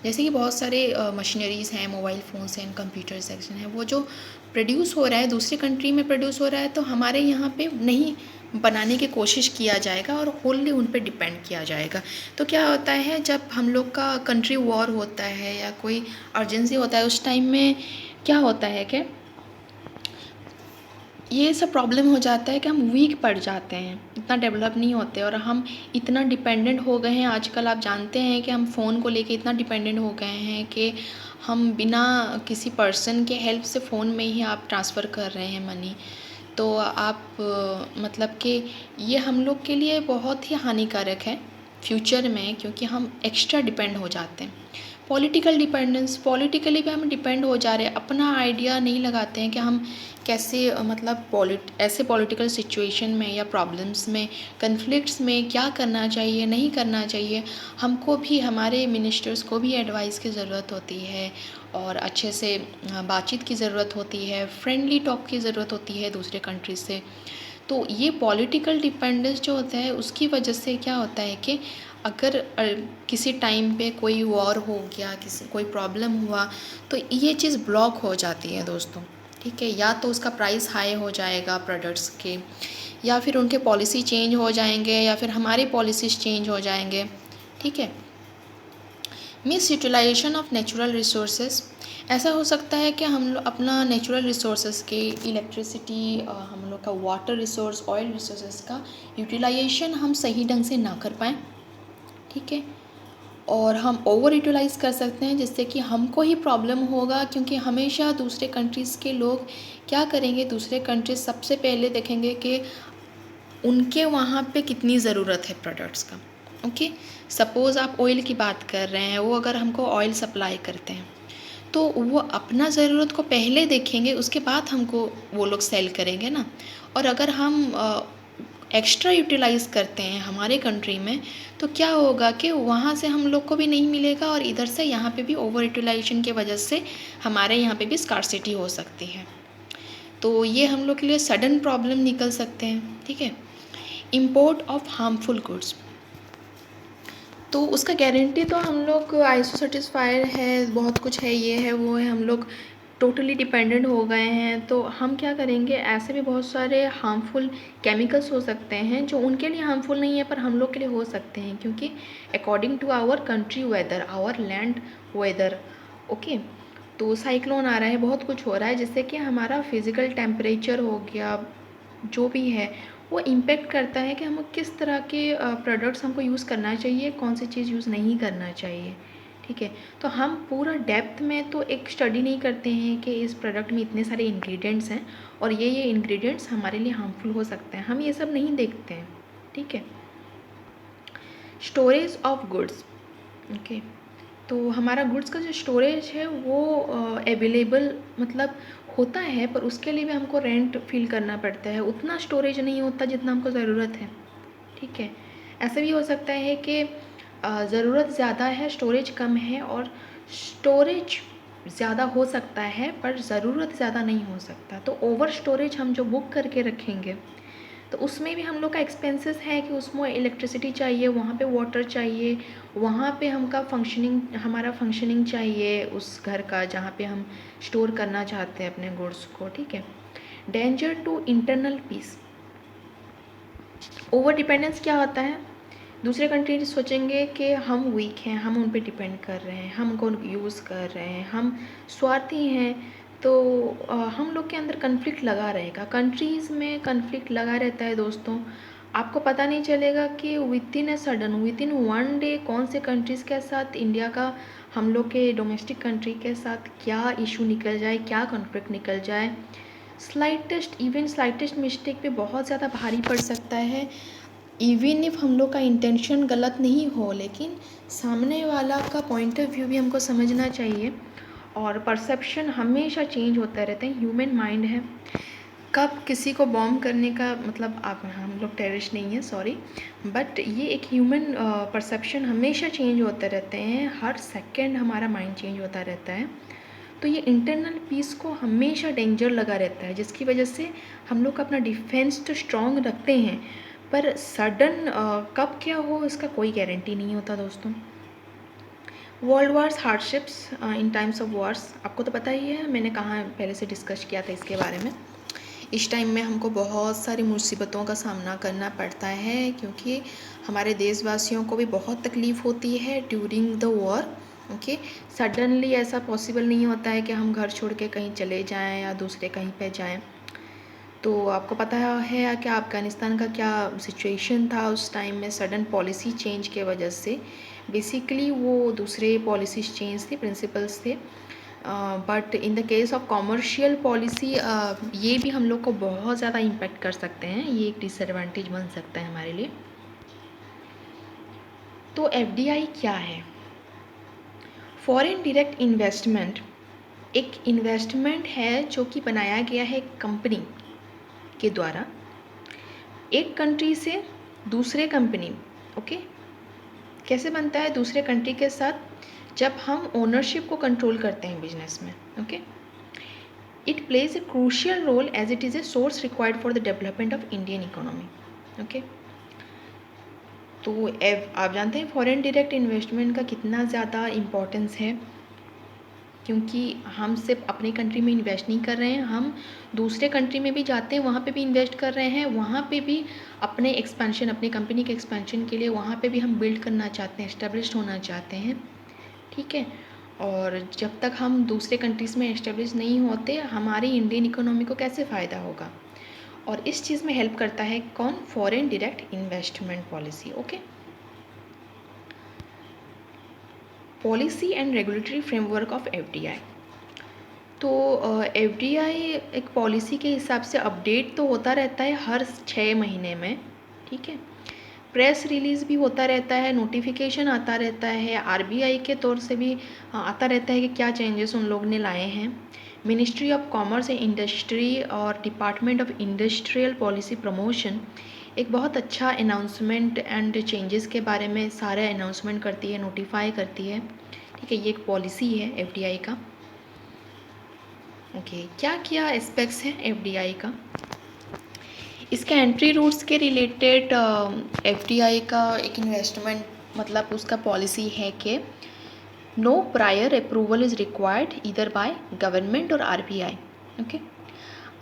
जैसे कि बहुत सारे मशीनरीज़ हैं, मोबाइल फ़ोन्स हैं, कंप्यूटर सेक्शन है, वो जो प्रोड्यूस हो रहा है दूसरी कंट्री में प्रोड्यूस हो रहा है, तो हमारे यहाँ पे नहीं बनाने की कोशिश किया जाएगा और होलली उन पे डिपेंड किया जाएगा। तो क्या होता है, जब हम लोग का कंट्री वॉर होता है या कोई अर्जेंसी होता है, उस टाइम में क्या होता है कि ये सब प्रॉब्लम हो जाता है कि हम वीक पड़ जाते हैं, इतना डेवलप नहीं होते और हम इतना डिपेंडेंट हो गए हैं। आजकल आप जानते हैं कि हम फ़ोन को लेके इतना डिपेंडेंट हो गए हैं कि हम बिना किसी पर्सन के हेल्प से फ़ोन में ही आप ट्रांसफ़र कर रहे हैं मनी। तो आप मतलब कि ये हम लोग के लिए बहुत ही हानिकारक है फ्यूचर में, क्योंकि हम एक्स्ट्रा डिपेंड हो जाते हैं। पॉलिटिकल डिपेंडेंस, पॉलिटिकली भी हम डिपेंड हो जा रहे हैं, अपना आइडिया नहीं लगाते हैं कि हम कैसे मतलब ऐसे पॉलिटिकल सिचुएशन में या प्रॉब्लम्स में, कन्फ्लिक्ट्स में क्या करना चाहिए, नहीं करना चाहिए। हमको भी, हमारे मिनिस्टर्स को भी एडवाइस की ज़रूरत होती है और अच्छे से बातचीत की ज़रूरत होती है, फ्रेंडली टॉक की ज़रूरत होती है दूसरे कंट्री से। तो ये पॉलिटिकल डिपेंडेंस जो होता है उसकी वजह से क्या होता है कि अगर किसी टाइम पे कोई वॉर हो गया, कोई प्रॉब्लम हुआ, तो ये चीज़ ब्लॉक हो जाती है दोस्तों, ठीक है। या तो उसका प्राइस हाई हो जाएगा प्रोडक्ट्स के, या फिर उनके पॉलिसी चेंज हो जाएंगे, या फिर हमारे पॉलिसीज़ चेंज हो जाएंगे, ठीक है। Mis utilization of natural resources, ऐसा हो सकता है कि हम लोग अपना नेचुरल रिसोर्सेज के, इलेक्ट्रिसिटी, हम लोग का वाटर रिसोर्स, ऑयल रिसोर्सेज का यूटिलाइजेशन हम सही ढंग से ना कर पाएँ, ठीक है। और हम ओवर यूटिलाइज़ कर सकते हैं, जिससे कि हमको ही प्रॉब्लम होगा, क्योंकि हमेशा दूसरे कंट्रीज़ के लोग क्या करेंगे, दूसरे कंट्रीज सबसे पहले देखेंगे कि उनके वहाँ पे कितनी ज़रूरत है प्रोडक्ट्स का, ओके। सपोज़ आप ऑयल की बात कर रहे हैं, वो अगर हमको ऑयल सप्लाई करते हैं तो वो अपना ज़रूरत को पहले देखेंगे, उसके बाद हमको वो लोग सेल करेंगे ना। और अगर हम एक्स्ट्रा यूटिलाइज़ करते हैं हमारे कंट्री में, तो क्या होगा कि वहाँ से हम लोग को भी नहीं मिलेगा और इधर से यहाँ पे भी ओवर यूटिलाइजेशन की वजह से हमारे यहाँ पे भी स्कार्सिटी हो सकती है। तो ये हम लोग के लिए सडन प्रॉब्लम निकल सकते हैं, ठीक है। इम्पोर्ट ऑफ हार्मफुल गुड्स, तो उसका गारंटी तो हम लोग ISO सर्टिफाइड है, बहुत कुछ है, ये है वो है, हम लोग टोटली डिपेंडेंट हो गए हैं। तो हम क्या करेंगे, ऐसे भी बहुत सारे हार्मफुल केमिकल्स हो सकते हैं जो उनके लिए हार्मफुल नहीं है पर हम लोग के लिए हो सकते हैं, क्योंकि according to our country weather, our land weather, okay. तो साइक्लोन आ रहा है, बहुत कुछ हो रहा है, जिससे कि हमारा फिज़िकल टेम्परेचर हो गया, जो भी है वो इम्पेक्ट करता है कि हम किस तरह के प्रोडक्ट्स हमको यूज़ करना चाहिए, कौन सी चीज़ यूज़ नहीं करना चाहिए, ठीक है। तो हम पूरा डेप्थ में तो एक स्टडी नहीं करते हैं कि इस प्रोडक्ट में इतने सारे इंग्रेडिएंट्स हैं और ये इंग्रेडिएंट्स हमारे लिए हार्मफुल हो सकते हैं, हम ये सब नहीं देखते हैं। ठीक है। Storage of goods, okay. तो हमारा गुड्स का जो स्टोरेज है वो अवेलेबल मतलब होता है, पर उसके लिए भी हमको रेंट फील करना पड़ता है, उतना स्टोरेज नहीं होता जितना हमको ज़रूरत है। ठीक है। ऐसा भी हो सकता है कि ज़रूरत ज़्यादा है, स्टोरेज कम है, और स्टोरेज ज़्यादा हो सकता है पर ज़रूरत ज़्यादा नहीं हो सकता। तो ओवर स्टोरेज हम जो बुक करके रखेंगे तो उसमें भी हम लोग का एक्सपेंसेस है कि उसमें इलेक्ट्रिसिटी चाहिए, वहाँ पे वाटर चाहिए, वहाँ पे हमारा फंक्शनिंग चाहिए उस घर का जहाँ पे हम स्टोर करना चाहते हैं अपने गुड्स को। ठीक है। Danger to internal peace, over dependence क्या होता है, दूसरे कंट्री सोचेंगे कि हम वीक हैं, हम उन पे डिपेंड कर रहे हैं, हम उनको यूज़ कर रहे हैं, हम स्वार्थी हैं, तो हम लोग के अंदर कन्फ्लिक्ट लगा रहेगा। कंट्रीज़ में कन्फ्लिक्ट लगा रहता है दोस्तों, आपको पता नहीं चलेगा कि विद इन वन डे कौन से कंट्रीज़ के साथ इंडिया का, हम लोग के डोमेस्टिक कंट्री के साथ क्या इशू निकल जाए, क्या कॉन्फ्लिक्ट निकल जाए। स्लाइटेस्ट मिस्टेक पे बहुत ज़्यादा भारी पड़ सकता है। इवन इफ हम लोग का इंटेंशन गलत नहीं हो, लेकिन सामने वाला का पॉइंट ऑफ व्यू भी हमको समझना चाहिए। और परसेप्शन हमेशा चेंज होता रहता है, ह्यूमन माइंड है, कब किसी को बॉम्ब करने का मतलब, आप हम लोग टेररिस्ट नहीं है, सॉरी, बट ये एक ह्यूमन परसेप्शन हमेशा चेंज होते रहते हैं, हर सेकंड हमारा माइंड चेंज होता रहता है। तो ये इंटरनल पीस को हमेशा डेंजर लगा रहता है, जिसकी वजह से हम लोग अपना डिफेंस तो स्ट्रॉन्ग रखते हैं, पर सडन कब क्या हो इसका कोई गारंटी नहीं होता दोस्तों। World wars, hardships in times of wars, आपको तो पता ही है, मैंने कहाँ पहले से डिस्कस किया था इसके बारे में। इस टाइम में हमको बहुत सारी मुसीबतों का सामना करना पड़ता है, क्योंकि हमारे देशवासियों को भी बहुत तकलीफ़ होती है during the war. Okay. Suddenly ऐसा पॉसिबल नहीं होता है कि हम घर छोड़ के कहीं चले जाएं या दूसरे कहीं पे जाएं। तो आपको पता है कि अफ़गानिस्तान का क्या सिचुएशन था उस टाइम में, सडन पॉलिसी चेंज के वजह से। बेसिकली वो दूसरे पॉलिसीज चेंज थे, प्रिंसिपल्स थे, but in the case of commercial policy ये भी हम लोग को बहुत ज़्यादा इम्पेक्ट कर सकते हैं, ये एक डिसएडवांटेज बन सकता है हमारे लिए। तो एफडीआई क्या है? फॉरेन डायरेक्ट इन्वेस्टमेंट एक इन्वेस्टमेंट है जो कि बनाया गया है कंपनी के द्वारा एक कंट्री से दूसरे कंपनी। ओके। कैसे बनता है दूसरे कंट्री के साथ? जब हम ओनरशिप को कंट्रोल करते हैं बिजनेस में। Okay. It plays a crucial role as it is a source required for the development of Indian economy. Okay. तो आप जानते हैं फॉरेन डायरेक्ट इन्वेस्टमेंट का कितना ज़्यादा इम्पोर्टेंस है, क्योंकि हम सिर्फ अपने कंट्री में इन्वेस्ट नहीं कर रहे हैं, हम दूसरे कंट्री में भी जाते हैं, वहाँ पे भी इन्वेस्ट कर रहे हैं, वहाँ पे भी अपने एक्सपेंशन, अपनी कंपनी के एक्सपेंशन के लिए वहाँ पे भी हम बिल्ड करना चाहते हैं, एस्टेब्लिश होना चाहते हैं। ठीक है। और जब तक हम दूसरे कंट्रीज़ में एस्टेब्लिश नहीं होते, हमारी इंडियन इकोनॉमी को कैसे फ़ायदा होगा? और इस चीज़ में हेल्प करता है कौन? Foreign direct investment policy. Okay. Policy and regulatory framework of FDI. तो एफडीआई एक पॉलिसी के हिसाब से अपडेट तो होता रहता है हर 6 महीने में। ठीक है। प्रेस रिलीज़ भी होता रहता है, नोटिफिकेशन आता रहता है, आरबीआई के तौर से भी आता रहता है कि क्या चेंजेस उन लोग ने लाए हैं। Ministry of commerce and industry और department of industrial policy promotion एक बहुत अच्छा अनाउंसमेंट एंड चेंजेस के बारे में सारे अनाउंसमेंट करती है, नोटिफाई करती है। ठीक है। ये एक पॉलिसी है एफडीआई का। ओके। क्या क्या एस्पेक्ट्स हैं एफडीआई का? इसके एंट्री रूट्स के रिलेटेड एफडीआई का एक इन्वेस्टमेंट मतलब उसका पॉलिसी है कि no prior approval is required either by government और आरबीआई। ओके।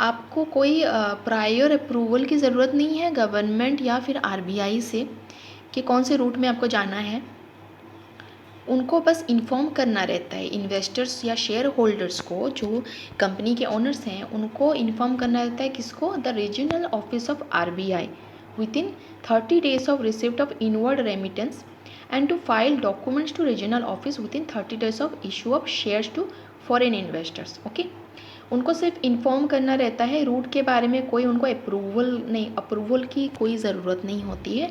आपको कोई प्रायर अप्रूवल की ज़रूरत नहीं है गवर्नमेंट या फिर आरबीआई से कि कौन से रूट में आपको जाना है। उनको बस इन्फॉर्म करना रहता है, इन्वेस्टर्स या शेयर होल्डर्स को, जो कंपनी के ओनर्स हैं उनको इन्फॉर्म करना रहता है, किसको? The regional office of RBI within 30 days of receipt of inward remittance and to file documents to regional office within 30 days of issue of shares to foreign investors. Okay, उनको सिर्फ inform करना रहता है, root के बारे में कोई उनको अप्रूवल की कोई ज़रूरत नहीं होती है।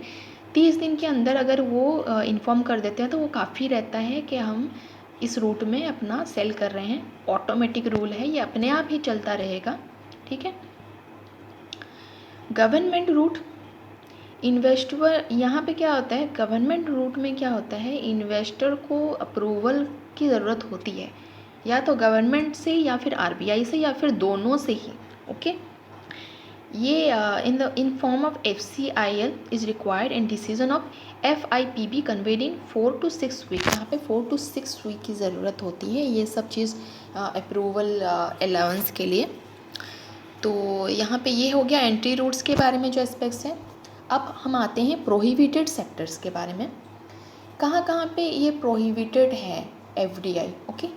30 दिन के अंदर अगर वो इन्फॉर्म कर देते हैं तो वो काफ़ी रहता है कि हम इस रूट में अपना सेल कर रहे हैं। ऑटोमेटिक रूल है, ये अपने आप ही चलता रहेगा। ठीक है। गवर्नमेंट रूट, इन्वेस्टर, यहाँ पे क्या होता है, गवर्नमेंट रूट में क्या होता है, इन्वेस्टर को अप्रूवल की ज़रूरत होती है, या तो गवर्नमेंट से या फिर आरबीआई से या फिर दोनों से ही। ओके, ये in form of FCIL is required and decision of FIPB conveyed in 4 to 6 week. यहाँ पे 4 to 6 वीक की ज़रूरत होती है ये सब चीज़ अप्रूवल अलाउंस के लिए। तो यहाँ पे ये हो गया एंट्री रूट्स के बारे में जो एस्पेक्ट्स हैं। अब हम आते हैं प्रोहिबिटेड सेक्टर्स के बारे में। कहाँ कहाँ पे ये प्रोहिबिटेड है FDI। Okay,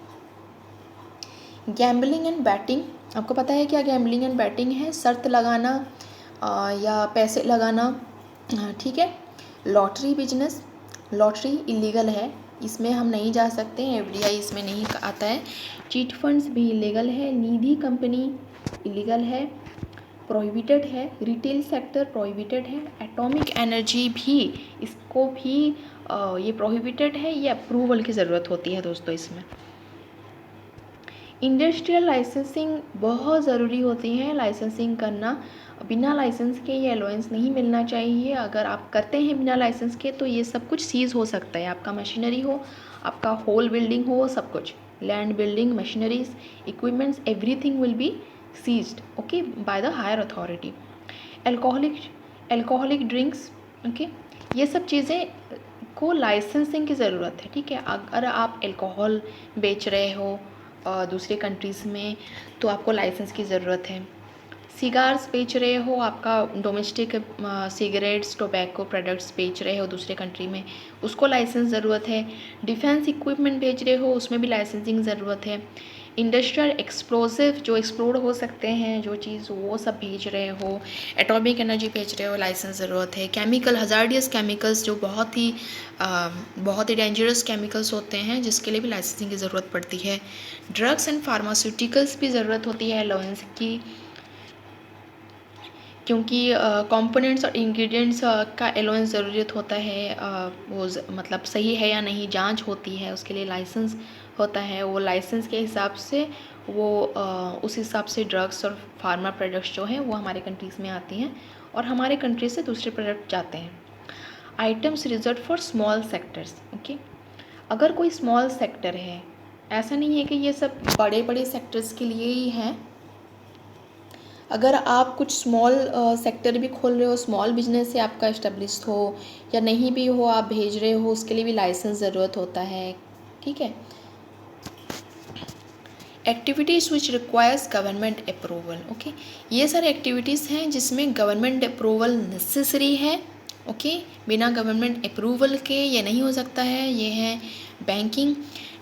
gambling and batting, आपको पता है क्या गैम्बलिंग एंड बैटिंग है? शर्त लगाना या पैसे लगाना। ठीक है। लॉटरी बिजनेस, लॉटरी इलीगल है, इसमें हम नहीं जा सकते हैं, FDI इसमें नहीं आता है। चीट फंड्स भी इलीगल है। निधि कंपनी इलीगल है, प्रोहिबिटेड है। रिटेल सेक्टर प्रोहिबिटेड है। एटॉमिक एनर्जी भी, इसको भी ये प्रोहिबिटेड है, ये अप्रूवल की ज़रूरत होती है दोस्तों इसमें। इंडस्ट्रियल लाइसेंसिंग बहुत ज़रूरी होती है, लाइसेंसिंग करना। बिना लाइसेंस के ये अलाउंस नहीं मिलना चाहिए। अगर आप करते हैं बिना लाइसेंस के तो ये सब कुछ सीज़ हो सकता है, आपका मशीनरी हो, आपका होल बिल्डिंग हो, सब कुछ, land, building, machineries, equipments, everything will be seized okay by the higher authority. Alcoholic drinks, okay, ये सब चीज़ें को लाइसेंसिंग की ज़रूरत है। ठीक है, अगर आप अल्कोहल बेच रहे हो दूसरे कंट्रीज़ में तो आपको लाइसेंस की ज़रूरत है। सिगार्स बेच रहे हो, आपका डोमेस्टिक सिगरेट्स, टोबैको प्रोडक्ट्स बेच रहे हो दूसरे कंट्री में, उसको लाइसेंस ज़रूरत है। डिफेंस इक्विपमेंट बेच रहे हो, उसमें भी लाइसेंसिंग ज़रूरत है। इंडस्ट्रियल एक्सप्लोसिव, जो एक्सप्लोड हो सकते हैं जो चीज़, वो सब भेज रहे हो। एटॉमिक एनर्जी बेच रहे हो, लाइसेंस ज़रूरत है। केमिकल, हजार्डियस केमिकल्स, जो बहुत ही डेंजरस केमिकल्स होते हैं, जिसके लिए भी लाइसेंसिंग की ज़रूरत पड़ती है। ड्रग्स एंड फार्मास्यूटिकल्स भी ज़रूरत होती है अलाउंस की, क्योंकि कंपोनेंट्स और इंग्रेडिएंट्स का अलाउंस ज़रूरत होता है। वो मतलब सही है या नहीं जांच होती है, उसके लिए लाइसेंस होता है। वो लाइसेंस के हिसाब से वो उस हिसाब से ड्रग्स और फार्मा प्रोडक्ट्स जो हैं वो हमारे कंट्रीज़ में आती हैं और हमारे कंट्री से दूसरे प्रोडक्ट जाते हैं। Items reserve for small sectors, okay, अगर कोई स्मॉल सेक्टर है, ऐसा नहीं है कि ये सब बड़े बड़े सेक्टर्स के लिए ही हैं। अगर आप कुछ स्मॉल सेक्टर भी खोल रहे हो, स्मॉल बिजनेस से आपका इस्टेब्लिश हो या नहीं भी हो, आप भेज रहे हो, उसके लिए भी लाइसेंस ज़रूरत होता है। ठीक है। Activities which requires government approval, okay, ये सारे एक्टिविटीज़ हैं जिसमें गवर्नमेंट अप्रूवल नेसेसरी है। ओके, बिना गवर्नमेंट अप्रूवल के ये नहीं हो सकता है। ये है banking,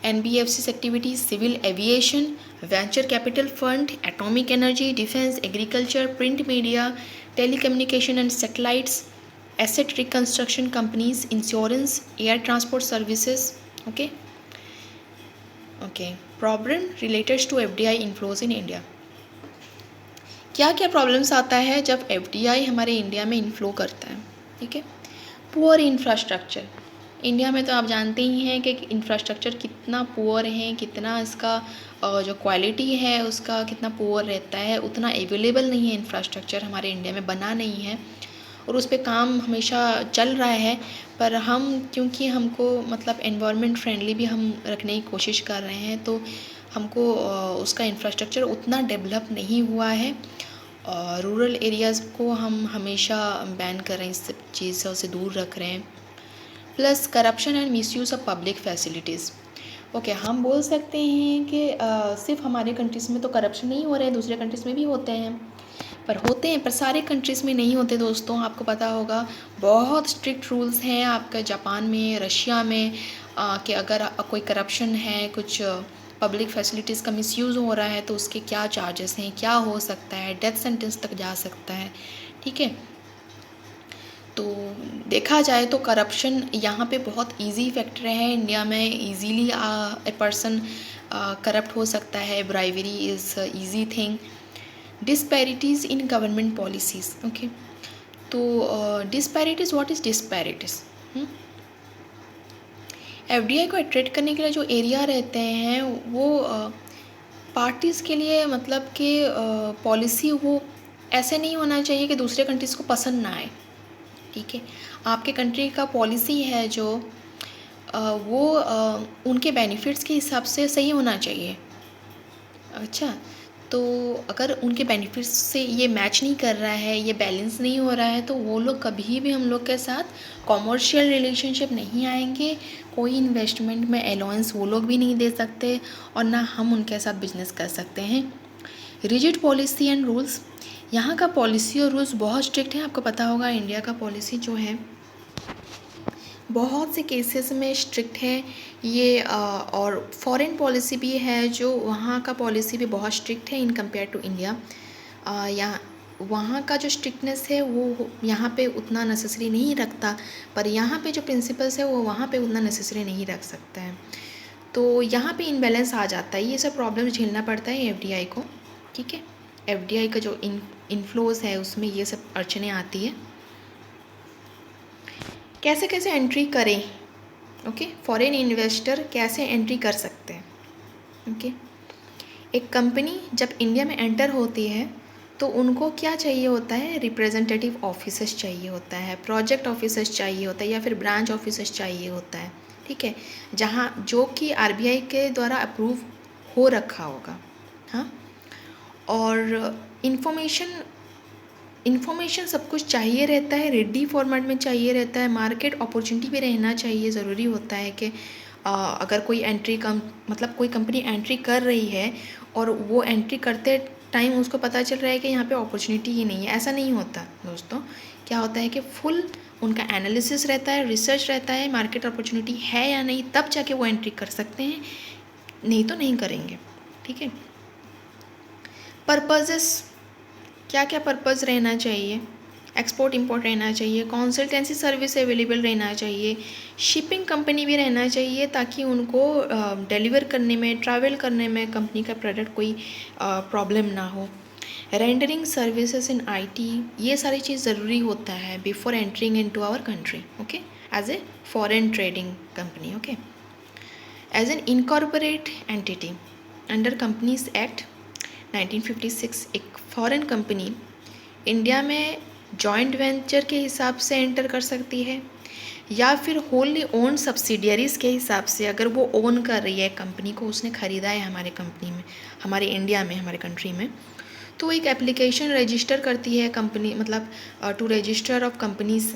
NBFCs activities, civil aviation, venture capital fund, atomic energy, defence, agriculture, print media, telecommunication and satellites, asset reconstruction companies, insurance, air transport services. Okay okay, problem related to FDI inflows in India. क्या क्या problems आता है जब FDI हमारे India में inflow करता है? ठीक है। पुअर इंफ्रास्ट्रक्चर, इंडिया में तो आप जानते ही हैं कि इंफ्रास्ट्रक्चर कितना पुअर है, कितना इसका जो क्वालिटी है उसका कितना पुअर रहता है, उतना अवेलेबल नहीं है इंफ्रास्ट्रक्चर हमारे इंडिया में, बना नहीं है और उस पर काम हमेशा चल रहा है। पर हम, क्योंकि हमको मतलब एनवायरनमेंट फ्रेंडली भी हम रखने की कोशिश कर रहे हैं, तो हमको उसका इंफ्रास्ट्रक्चर उतना डेवलप नहीं हुआ है और रूरल एरियाज़ को हम हमेशा बैन कर रहे हैं, इस सब चीज़ों से दूर रख रहे हैं। Plus corruption and misuse of public facilities. Okay, हम बोल सकते हैं कि सिर्फ हमारे कंट्रीज़ में तो करप्शन नहीं हो रहे हैं, दूसरे कंट्रीज़ में भी होते हैं, पर सारे कंट्रीज़ में नहीं होते दोस्तों। आपको पता होगा बहुत स्ट्रिक्ट रूल्स हैं आपका जापान में, रशिया में, कि अगर कोई करप्शन है, कुछ पब्लिक फैसिलिटीज़ का मिसयूज़ हो रहा है तो उसके क्या चार्जेस हैं, क्या हो सकता है, डेथ सेंटेंस तक जा सकता है। ठीक है। तो देखा जाए तो करप्शन यहाँ पे बहुत इजी फैक्टर है। इंडिया में इजीली ए पर्सन करप्ट हो सकता है। Bribery is easy thing. Disparities in government policies. Okay, तो disparities, what is disparities? FDI को अट्रैक्ट करने के लिए जो एरिया रहते हैं वो पार्टीज़ के लिए, मतलब कि पॉलिसी वो ऐसे नहीं होना चाहिए कि दूसरे कंट्रीज़ को पसंद ना आए। ठीक है, आपके कंट्री का पॉलिसी है जो वो उनके बेनिफिट्स के हिसाब से सही होना चाहिए। अच्छा, तो अगर उनके बेनिफिट्स से ये मैच नहीं कर रहा है, ये बैलेंस नहीं हो रहा है, तो वो लोग कभी भी हम लोग के साथ कॉमर्शियल रिलेशनशिप नहीं आएंगे। कोई इन्वेस्टमेंट में अलाउंस वो लोग भी नहीं दे सकते और ना हम उनके साथ बिजनेस कर सकते हैं। रिजिड पॉलिसी एंड रूल्स, यहाँ का पॉलिसी और रूल्स बहुत स्ट्रिक्ट है। आपको पता होगा इंडिया का पॉलिसी जो है बहुत से केसेस में स्ट्रिक्ट है ये, और फॉरेन पॉलिसी भी है जो वहाँ का पॉलिसी भी बहुत स्ट्रिक्ट है इन कंपेयर टू इंडिया। यहाँ वहाँ का जो स्ट्रिक्टनेस है वो यहाँ पे उतना नेसेसरी नहीं रखता, पर यहाँ पे जो प्रिंसिपल्स है वो वहाँ पे उतना नेसेसरी नहीं रख सकते हैं। तो यहाँ पे इनबैलेंस आ जाता है, ये सब प्रॉब्लम झेलना पड़ता है एफडीआई को। ठीक है, एफडीआई का जो इनफ्लोज है उसमें ये सब अड़चनें आती है। कैसे कैसे एंट्री करें? ओके, फॉरेन इन्वेस्टर कैसे एंट्री कर सकते हैं? ओके, एक कंपनी जब इंडिया में एंटर होती है तो उनको क्या चाहिए होता है? रिप्रेजेंटेटिव ऑफिसर्स चाहिए होता है, प्रोजेक्ट ऑफिसर्स चाहिए होता है, या फिर ब्रांच ऑफिसर्स चाहिए होता है। ठीक है, जहाँ जो कि आरबीआई के द्वारा अप्रूव हो रखा होगा। हाँ, और इन्फॉर्मेशन सब कुछ चाहिए रहता है, रेडी फॉर्मेट में चाहिए रहता है। मार्केट अपॉर्चुनिटी भी रहना चाहिए। ज़रूरी होता है कि अगर कोई मतलब कोई कंपनी एंट्री कर रही है और वो एंट्री करते टाइम उसको पता चल रहा है कि यहाँ पे अपॉर्चुनिटी ही नहीं है, ऐसा नहीं होता दोस्तों। क्या होता है कि फुल उनका एनालिसिस रहता है, रिसर्च रहता है, मार्केट अपॉर्चुनिटी है या नहीं, तब जाके वो एंट्री कर सकते हैं, नहीं तो नहीं करेंगे। ठीक है, पर्पजेस, क्या क्या पर्पज़ रहना चाहिए? एक्सपोर्ट इंपोर्ट रहना चाहिए, कंसल्टेंसी सर्विस अवेलेबल रहना चाहिए, शिपिंग कंपनी भी रहना चाहिए ताकि उनको डिलीवर करने में, ट्रैवल करने में कंपनी का प्रोडक्ट कोई प्रॉब्लम ना हो। रेंडरिंग सर्विसेज इन आईटी, ये सारी चीज़ ज़रूरी होता है before entering into our country. Okay, as a foreign trading company. Okay, as an incorporate entity under companies act 1956 एक फॉरेन कंपनी इंडिया में जॉइंट वेंचर के हिसाब से एंटर कर सकती है, या फिर होली ओन सब्सिडियरीज़ के हिसाब से, अगर वो ओन कर रही है कंपनी को, उसने ख़रीदा है हमारे कंपनी में, हमारे इंडिया में, हमारे कंट्री में, तो एक एप्लीकेशन रजिस्टर करती है कंपनी, मतलब to register of companies.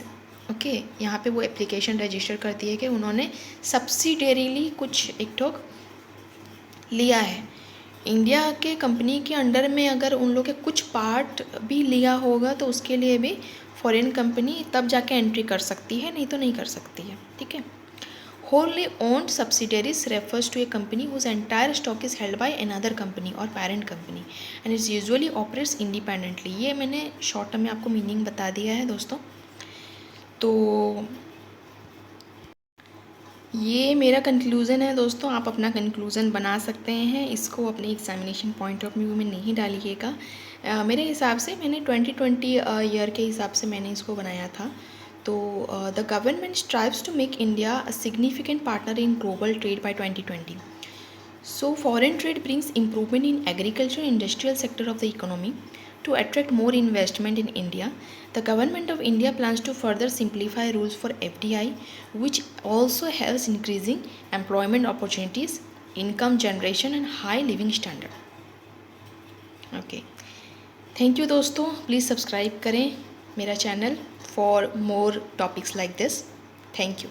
Okay, यहाँ पे वो एप्लीकेशन रजिस्टर करती है कि उन्होंने सब्सिडियरीली कुछ एक ठोक लिया है इंडिया के कंपनी के अंडर में। अगर उन लोग के कुछ पार्ट भी लिया होगा तो उसके लिए भी फॉरेन कंपनी तब जाके एंट्री कर सकती है, नहीं तो नहीं कर सकती है। ठीक है, wholly owned subsidiaries refers to a company whose entire stock is held by another company और parent company and is usually operates independently. ये मैंने शॉर्ट टर्म में आपको मीनिंग बता दिया है दोस्तों। तो ये मेरा कंक्लूज़न है दोस्तों, आप अपना कंक्लूज़न बना सकते हैं, इसको अपने एग्जामिनेशन पॉइंट ऑफ व्यू में नहीं डालिएगा। मेरे हिसाब से मैंने 2020 ईयर के हिसाब से मैंने इसको बनाया था। तो the government strives to make India a significant partner in global trade by 2020. So foreign trade brings improvement in agriculture and industrial sector of the economy. To attract more investment in India, the government of India plans to further simplify rules for FDI, which also helps increasing employment opportunities, income generation and high living standard. Okay. Thank you दोस्तों, please subscribe करें मेरा channel for more topics like this. Thank you.